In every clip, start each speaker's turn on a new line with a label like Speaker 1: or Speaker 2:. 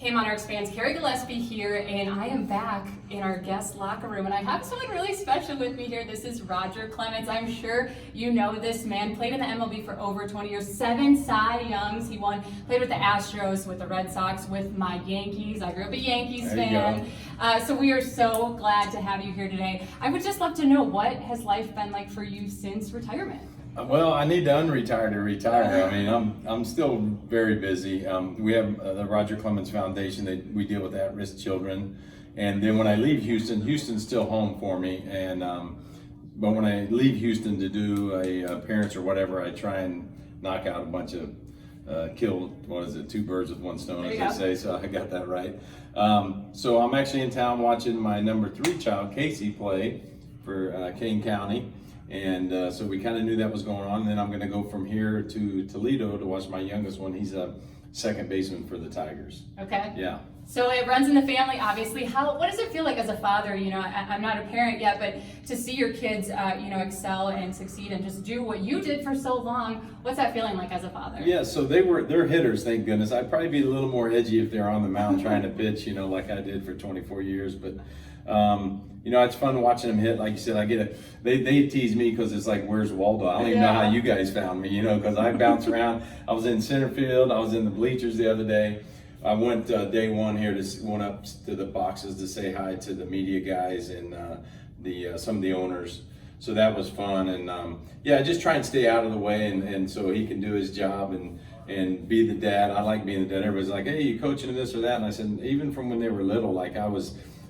Speaker 1: Hey Monarchs fans, Carrie Gillaspie here, and I am back in our guest locker room, and I have someone really special with me here. This is Roger Clemens. I'm sure you know this man. Played in the MLB for over 20 years, 7 Cy Youngs. He played with the Astros, with the Red Sox, with my Yankees. I grew up a Yankees fan. So we are so glad to have you here today. I would just love to know, what has life been like for you since retirement?
Speaker 2: Well, I need to unretire to retire. I mean, I'm still very busy. We have the Roger Clemens Foundation that we deal with at-risk children, and then when I leave Houston, Houston's still home for me. And but when I leave Houston to do a appearance or whatever, I try and knock out a bunch of kill 2 birds with 1 stone, as they say. So I got that right. So I'm actually in town watching my number 3 child, Casey, play for Kane County. And so we kind of knew that was going on. And then I'm going to go from here to Toledo to watch my youngest one. He's a second baseman for the Tigers.
Speaker 1: Okay.
Speaker 2: Yeah.
Speaker 1: So it runs in the family, obviously. What does it feel like as a father? You know, I'm not a parent yet, but to see your kids, excel and succeed and just do what you did for so long, what's that feeling like as a father?
Speaker 2: Yeah. So they're hitters, thank goodness. I'd probably be a little more edgy if they're on the mound trying to pitch, like I did for 24 years. But it's fun watching them hit. Like you said, they tease me because it's like, where's Waldo? I don't even know how you guys found me, because I bounce around. I was in center field. I was in the bleachers the other day. I went day one here went up to the boxes to say hi to the media guys and some of the owners. So that was fun. And just try and stay out of the way and so he can do his job and be the dad. I like being the dad. Everybody's like, hey, you coaching in this or that? And I said, even from when they were little,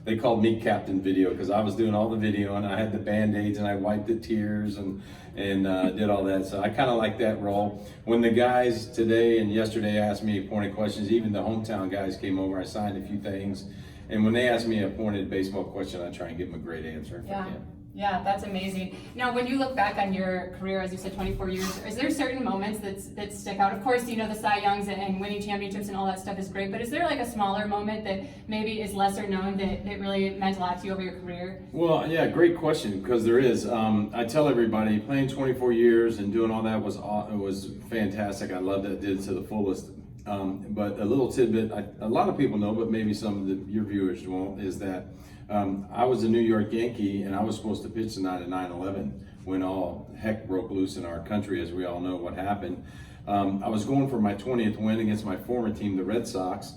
Speaker 2: they called me Captain Video because I was doing all the video and I had the Band-Aids and I wiped the tears and did all that. So I kind of like that role. When the guys today and yesterday asked me pointed questions, even the hometown guys came over, I signed a few things. And when they asked me a pointed baseball question, I try and give them a great answer.
Speaker 1: Yeah, that's amazing. Now, when you look back on your career, as you said, 24 years, is there certain moments that stick out? Of course, the Cy Youngs and winning championships and all that stuff is great, but is there like a smaller moment that maybe is lesser known that really meant a lot to you over your career?
Speaker 2: Well, yeah, great question, because there is. I tell everybody, playing 24 years and doing all that was fantastic. I loved it, did it to the fullest. But a little tidbit, a lot of people know, but maybe some of your viewers won't, is that I was a New York Yankee and I was supposed to pitch the night of 9/11 when all heck broke loose in our country, as we all know what happened. I was going for my 20th win against my former team, the Red Sox.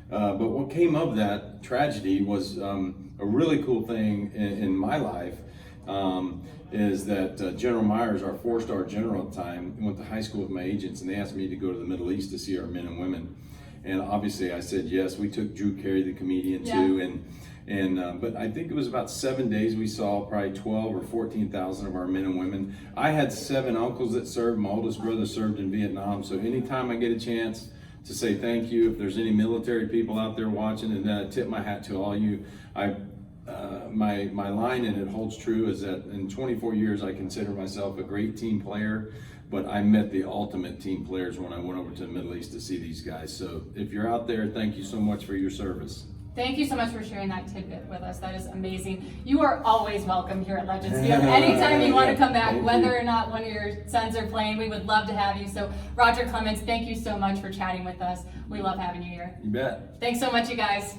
Speaker 2: But what came of that tragedy was a really cool thing in my life. Is that General Myers, our 4-star general at the time, went to high school with my agents and they asked me to go to the Middle East to see our men and women. And obviously I said yes. We took Drew Carey, the comedian, too. But I think it was about 7 days we saw probably 12 or 14,000 of our men and women. I had 7 uncles that served. My oldest brother served in Vietnam. So anytime I get a chance to say thank you, if there's any military people out there watching, and then I tip my hat to all you. My line, and it holds true, is that in 24 years I consider myself a great team player, but I met the ultimate team players when I went over to the Middle East to see these guys. So if you're out there, thank you so much for your service.
Speaker 1: Thank you so much for sharing that tidbit with us. That is amazing. You are always welcome here at Legends Field. Anytime you want to come back, whether or not one of your sons are playing, we would love to have you. So Roger Clemens, thank you so much for chatting with us. We love having you here.
Speaker 2: You bet.
Speaker 1: Thanks so much, you guys.